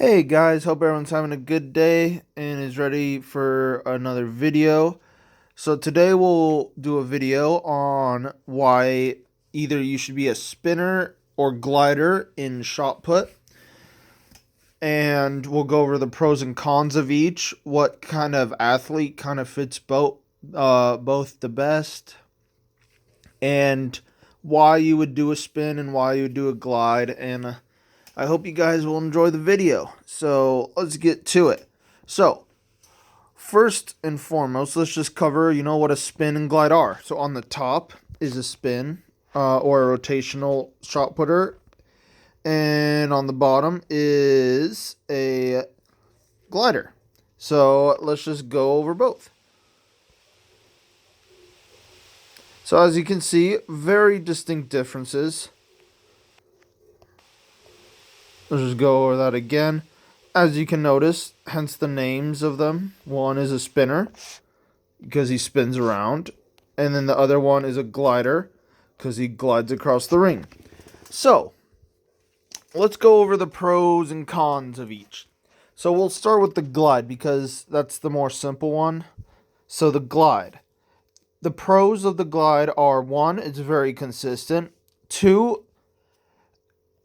Hey guys, hope everyone's having a good day and is ready for another video. So today we'll do a video on why either you should be a spinner or glider in shot put, and we'll go over the pros and cons of each, what kind of athlete kind of fits both the best, and why you would do a spin and why you would do a glide. And I hope you guys will enjoy the video. So let's get to it. So first and foremost, let's just cover, what a spin and glide are. So on the top is a spin or a rotational shot putter, and on the bottom is a glider. So let's just go over both. So as you can see, very distinct differences. Let's just go over that again. As you can notice, hence the names of them. One is a spinner because he spins around, and then the other one is a glider because he glides across the ring. So let's go over the pros and cons of each. So we'll start with the glide because that's the more simple one. So the glide. The pros of the glide are: one, it's very consistent. Two,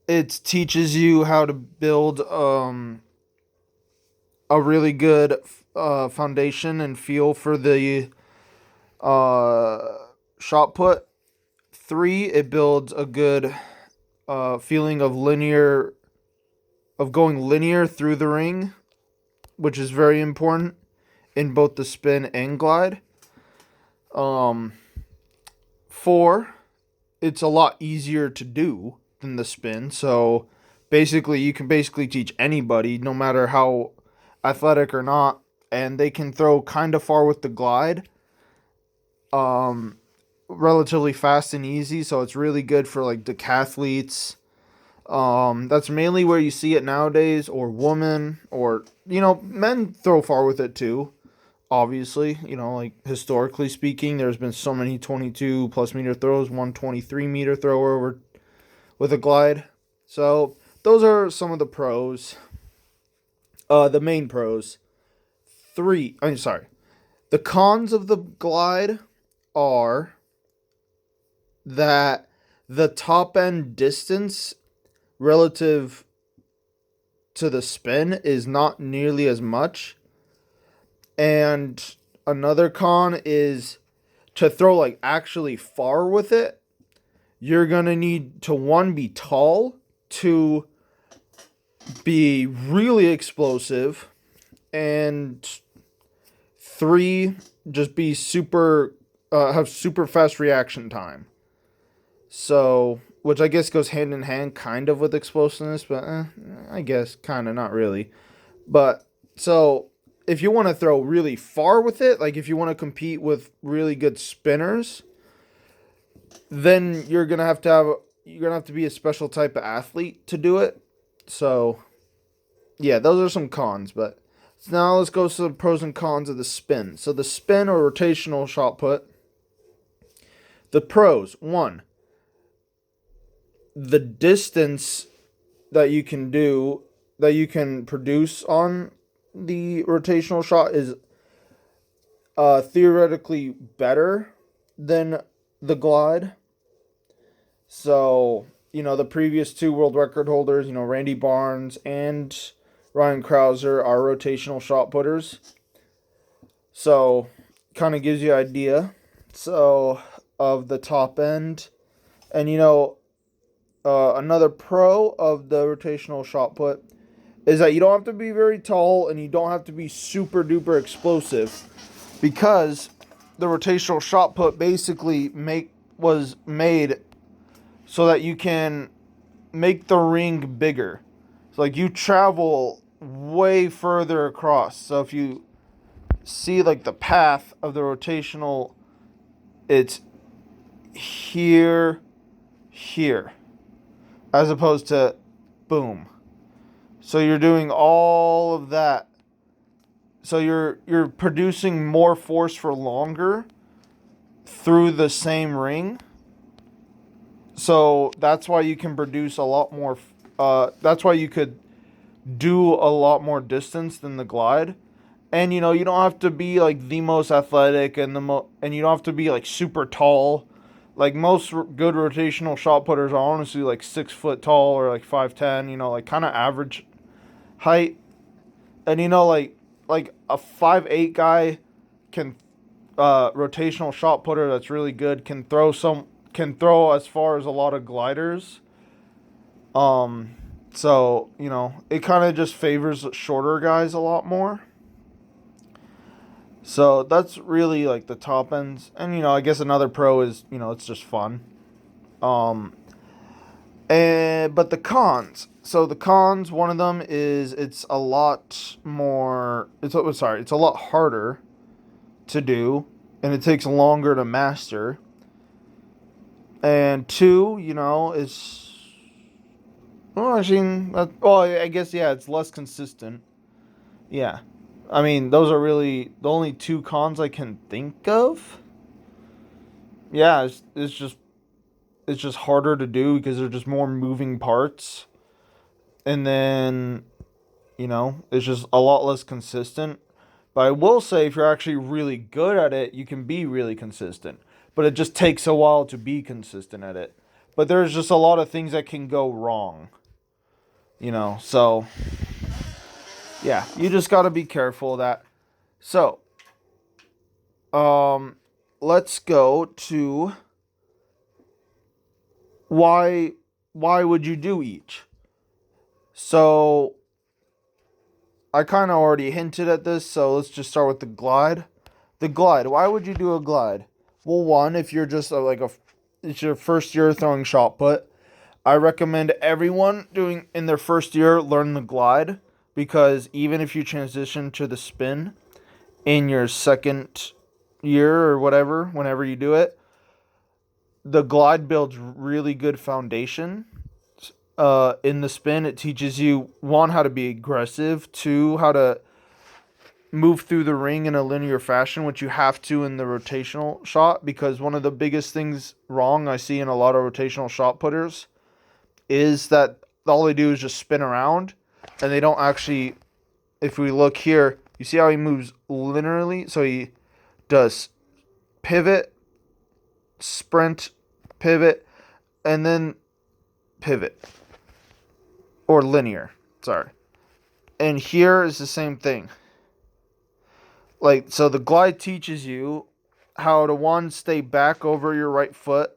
it teaches you how to build a really good foundation and feel for the shot put. Three, it builds a good feeling of going linear through the ring, which is very important in both the spin and glide. Four, it's a lot easier to do than the spin. So basically, you can teach anybody, no matter how athletic or not, and they can throw kind of far with the glide. Relatively fast and easy, so it's really good for like decathletes. That's mainly where you see it nowadays, or women, or men throw far with it too. Obviously, like historically speaking, there's been so many 22 plus meter throws, 123-meter thrower with a glide. So those are some of the pros. The main pros. The cons of the glide are that the top end distance relative to the spin is not nearly as much. And another con is to throw like actually far with it, you're going to need to, one, be tall, two, be really explosive, and three, just be have super fast reaction time. So, which I guess goes hand in hand kind of with explosiveness, but I guess kind of not really. But so if you want to throw really far with it, like if you want to compete with really good spinners, then you're gonna have to be a special type of athlete to do it. So yeah, those are some cons. But now let's go to the pros and cons of the spin. So the spin or rotational shot put. The pros: one, the distance that you can produce on the rotational shot is theoretically better than the glide. So, the previous two world record holders, Randy Barnes and Ryan Krauser, are rotational shot putters. So, kind of gives you an idea. So, of the top end. And, another pro of the rotational shot put is that you don't have to be very tall and you don't have to be super duper explosive, because the rotational shot put basically was made so that you can make the ring bigger. So like you travel way further across. So if you see like the path of the rotational, it's here, as opposed to boom. So you're doing all of that. So you're producing more force for longer through the same ring. So that's why you can produce a lot more. That's why you could do a lot more distance than the glide. And you don't have to be like the most athletic and you don't have to be like super tall. Like most good rotational shot putters are honestly like 6 foot tall or like 5'10", like kind of average height. And like a 5'8" guy can rotational shot putter that's really good can throw as far as a lot of gliders. So it kind of just favors shorter guys a lot more. So that's really like the top ends, and I guess another pro is it's just fun. Um, and but the cons. So the cons, one of them is it's a lot more. It's a lot harder to do, and it takes longer to master. And two, is well, I guess yeah, it's less consistent. Yeah, I mean those are really the only two cons I can think of. Yeah, it's just harder to do because there's just more moving parts, and then it's just a lot less consistent. But I will say, if you're actually really good at it, you can be really consistent. But it just takes a while to be consistent at it. But there's just a lot of things that can go wrong. So yeah, you just got to be careful of that. So, um, let's go to why why would you do each? So I kind of already hinted at this, so let's just start with the glide. The glide. Why would you do a glide? Well, one, if you're just it's your first year throwing shot put, I recommend everyone doing in their first year learn the glide, because even if you transition to the spin in your second year or whatever, whenever you do it, the glide builds really good foundation. In the spin, it teaches you, one, how to be aggressive, two, how to move through the ring in a linear fashion, which you have to in the rotational shot, because one of the biggest things wrong I see in a lot of rotational shot putters is that all they do is just spin around, and they don't actually, if we look here, you see how he moves linearly? So he does pivot, sprint, pivot, and then pivot. Or linear, sorry. And here is the same thing. Like, so the glide teaches you how to, one, stay back over your right foot,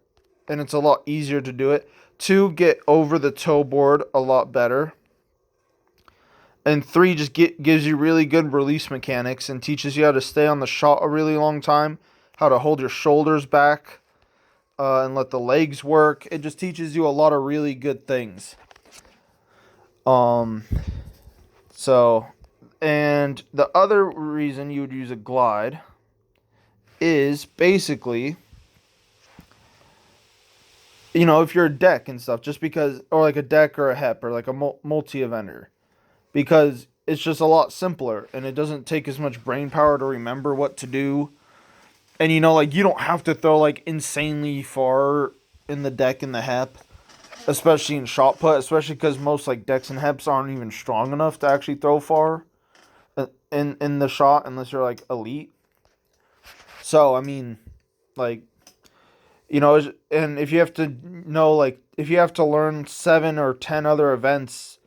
and it's a lot easier to do it. Two, get over the toe board a lot better. And three, just gives you really good release mechanics and teaches you how to stay on the shot a really long time, how to hold your shoulders back, and let the legs work. It just teaches you a lot of really good things. Um, so, and the other reason you would use a glide is basically, if you're a deck and stuff, just because, or like a deck or a HEP or like a multi-eventer, because it's just a lot simpler and it doesn't take as much brain power to remember what to do. And like you don't have to throw like insanely far in the deck in the HEP, especially in shot put, especially because most like decks and HEPs aren't even strong enough to actually throw far in the shot unless you're like elite. So I mean, like, and if you have to like if you have to learn 7 or 10 other events,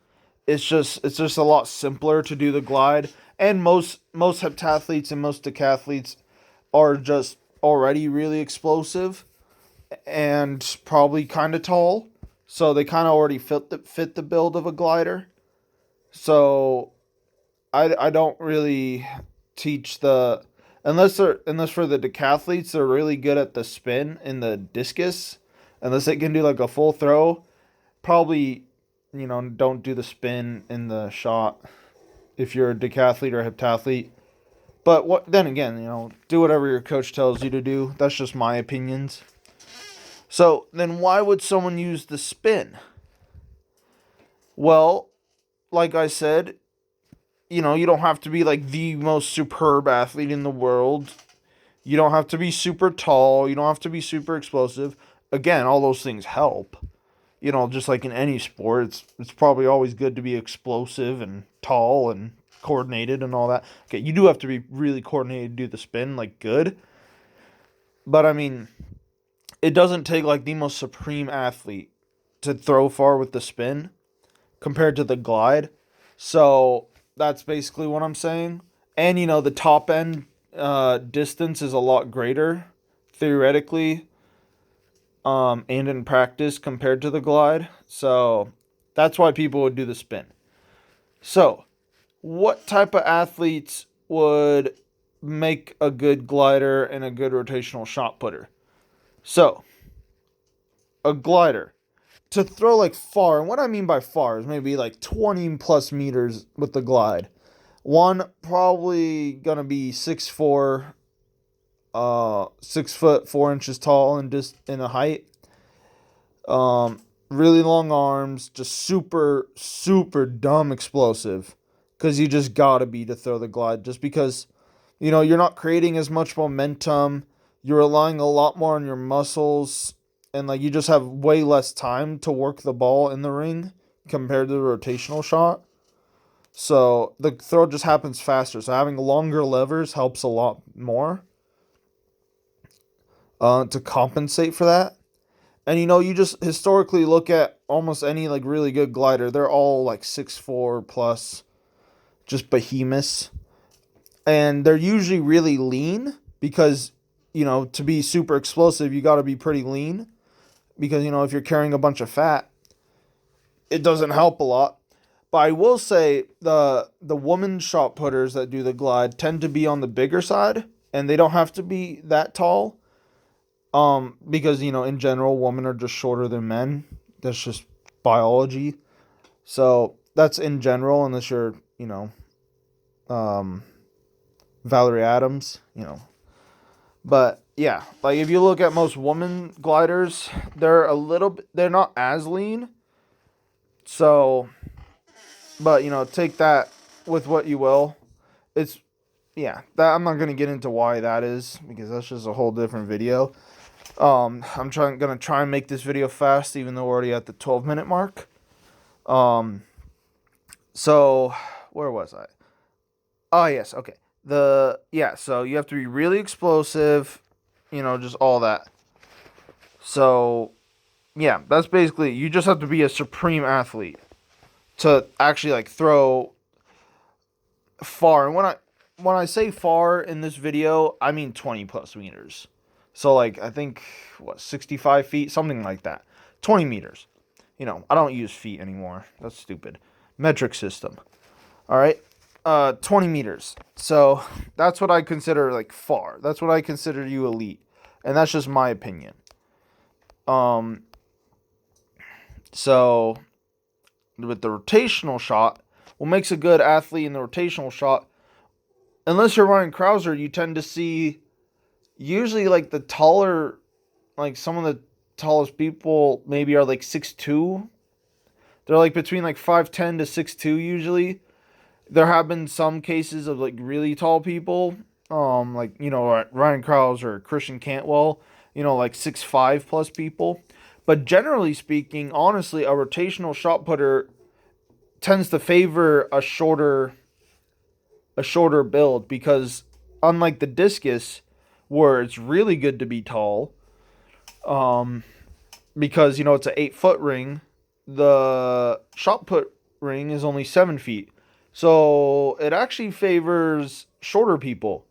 it's just a lot simpler to do the glide. And most heptathletes and most decathletes are just already really explosive and probably kind of tall, so they kind of already fit the build of a glider. So I don't really teach the, unless for the decathletes they're really good at the spin in the discus, unless they can do like a full throw. Probably don't do the spin in the shot if you're a decathlete or a heptathlete. But then again, do whatever your coach tells you to do. That's just my opinions. So then why would someone use the spin? Well, like I said, you don't have to be like the most superb athlete in the world. You don't have to be super tall. You don't have to be super explosive. Again, all those things help. Just like in any sport, it's probably always good to be explosive and tall and coordinated and all that. Okay, you do have to be really coordinated to do the spin, like good. But I mean, it doesn't take like the most supreme athlete to throw far with the spin compared to the glide. So that's basically what I'm saying. And the top end distance is a lot greater theoretically, and in practice compared to the glide. So that's why people would do the spin. So, what type of athletes would make a good glider and a good rotational shot putter? So, a glider to throw like far, and what I mean by far is maybe like 20 plus meters with the glide. One probably gonna be 6'4", 6 foot 4 inches tall and just in a height. Really long arms, just super super dumb explosive, because you just gotta be to throw the glide. Just because you're not creating as much momentum, you're relying a lot more on your muscles, and like you just have way less time to work the ball in the ring compared to the rotational shot. So the throw just happens faster. So having longer levers helps a lot more to compensate for that. And you just historically look at almost any like really good glider, they're all like 6'4" plus, just behemoths. And they're usually really lean because, to be super explosive, you got to be pretty lean. Because, if you're carrying a bunch of fat, it doesn't help a lot. But I will say the woman shot putters that do the glide tend to be on the bigger side, and they don't have to be that tall. Because in general, women are just shorter than men. That's just biology. So that's in general, unless you're um, Valerie Adams. But yeah, like if you look at most woman gliders, they're not as lean. So, but take that with what you will. It's yeah, that I'm not gonna get into why that is, because that's just a whole different video. I'm gonna try and make this video fast, even though we're already at the 12-minute mark. Um, so where was I? Oh yes, okay. So you have to be really explosive, just all that. So yeah, that's basically, you just have to be a supreme athlete to actually like throw far. And when I say far in this video, I mean 20 plus meters. So like I think 65 feet, something like that. 20 meters. I don't use feet anymore. That's stupid. Metric system. All right. 20 meters. So that's what I consider like far. That's what I consider you elite. And that's just my opinion. So with the rotational shot, what makes a good athlete in the rotational shot, unless you're Ryan Krauser, you tend to see usually like the taller, like some of the tallest people maybe are like 6'2". They're like between like 5'10" to 6'2" usually. There have been some cases of like really tall people, like Ryan Krause or Christian Cantwell, like 6'5" plus people. But generally speaking, honestly, a rotational shot putter tends to favor a shorter build, because unlike the discus, where it's really good to be tall, because it's an 8 foot ring, the shot put ring is only 7 feet. So it actually favors shorter people.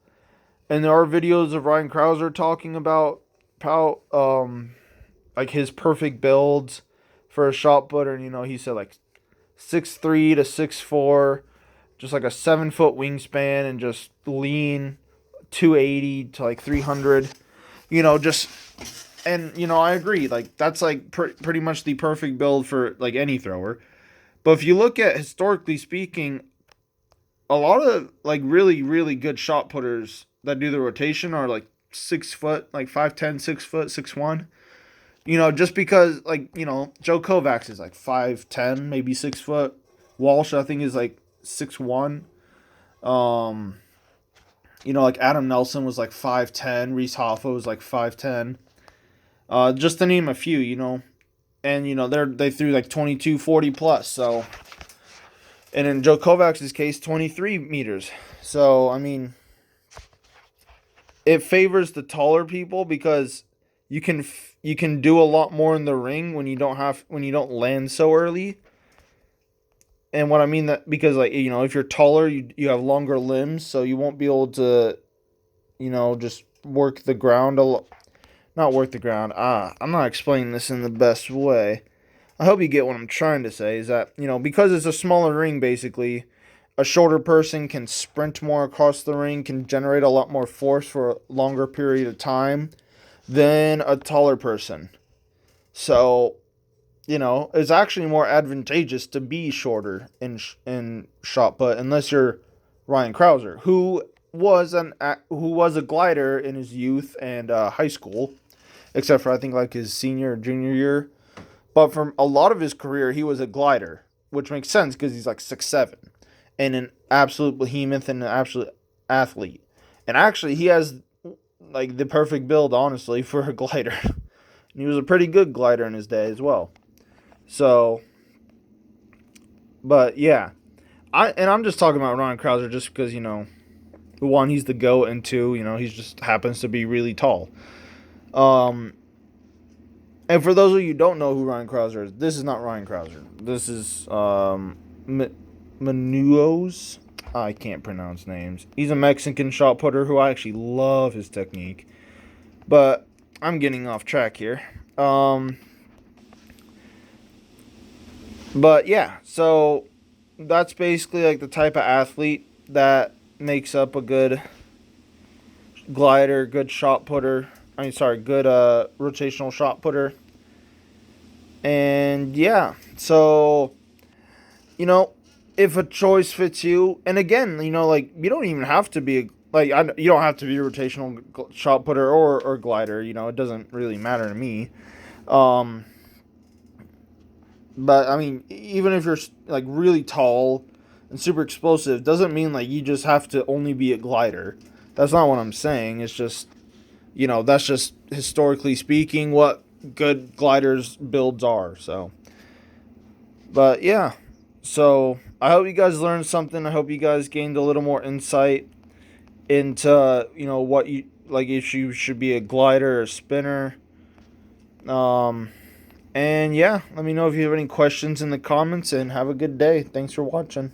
And there are videos of Ryan Krauser talking about how like his perfect builds for a shot putter, and he said like 6'3" to 6'4", just like a 7 foot wingspan, and just lean 280 to like 300. Just, and I agree, like that's like pretty much the perfect build for like any thrower. But if you look at historically speaking, a lot of like really really good shot putters that do the rotation are like 6 foot, like 5'10", 6 foot, 6'1". Just because like Joe Kovacs is like 5'10", maybe 6 foot. Walsh I think is like 6'1". Like Adam Nelson was like 5'10". Reese Hoffa was like 5'10". Just to name a few. and they threw like 22-40 plus. So, and in Joe Kovac's case, 23 meters. So I mean, it favors the taller people because you can do a lot more in the ring when you don't land so early. And what I mean that because like if you're taller, you have longer limbs, so you won't be able to just work the ground a lot. Not work the ground. I'm not explaining this in the best way. I hope you get what I'm trying to say. Is that because it's a smaller ring, basically, a shorter person can sprint more across the ring, can generate a lot more force for a longer period of time than a taller person. So it's actually more advantageous to be shorter in shot put, unless you're Ryan Krauser, who was a glider in his youth and high school, except for I think like his senior or junior year. But for a lot of his career, he was a glider, which makes sense because he's like 6'7" and an absolute behemoth and an absolute athlete. And actually, he has like the perfect build, honestly, for a glider. And he was a pretty good glider in his day as well. So, but yeah, I'm just talking about Ryan Krauser just because one, he's the GOAT, and two, he just happens to be really tall. Um, and for those of you who don't know who Ryan Krauser is, this is not Ryan Krauser. This is Manuos. I can't pronounce names. He's a Mexican shot putter who I actually love his technique. But I'm getting off track here. But yeah, so that's basically like the type of athlete that makes up a good glider, good shot putter. Good rotational shot putter. And yeah, so you know, if a choice fits you, and again, like you don't even have to be you don't have to be a rotational shot putter or glider. It doesn't really matter to me. Um, but I mean, even if you're like really tall and super explosive, doesn't mean like you just have to only be a glider. That's not what I'm saying. It's just that's just historically speaking what good gliders builds are. So, but yeah, so I hope you guys learned something. I hope you guys gained a little more insight into what you like, if you should be a glider or a spinner. Um, and yeah, let me know if you have any questions in the comments, and have a good day. Thanks for watching.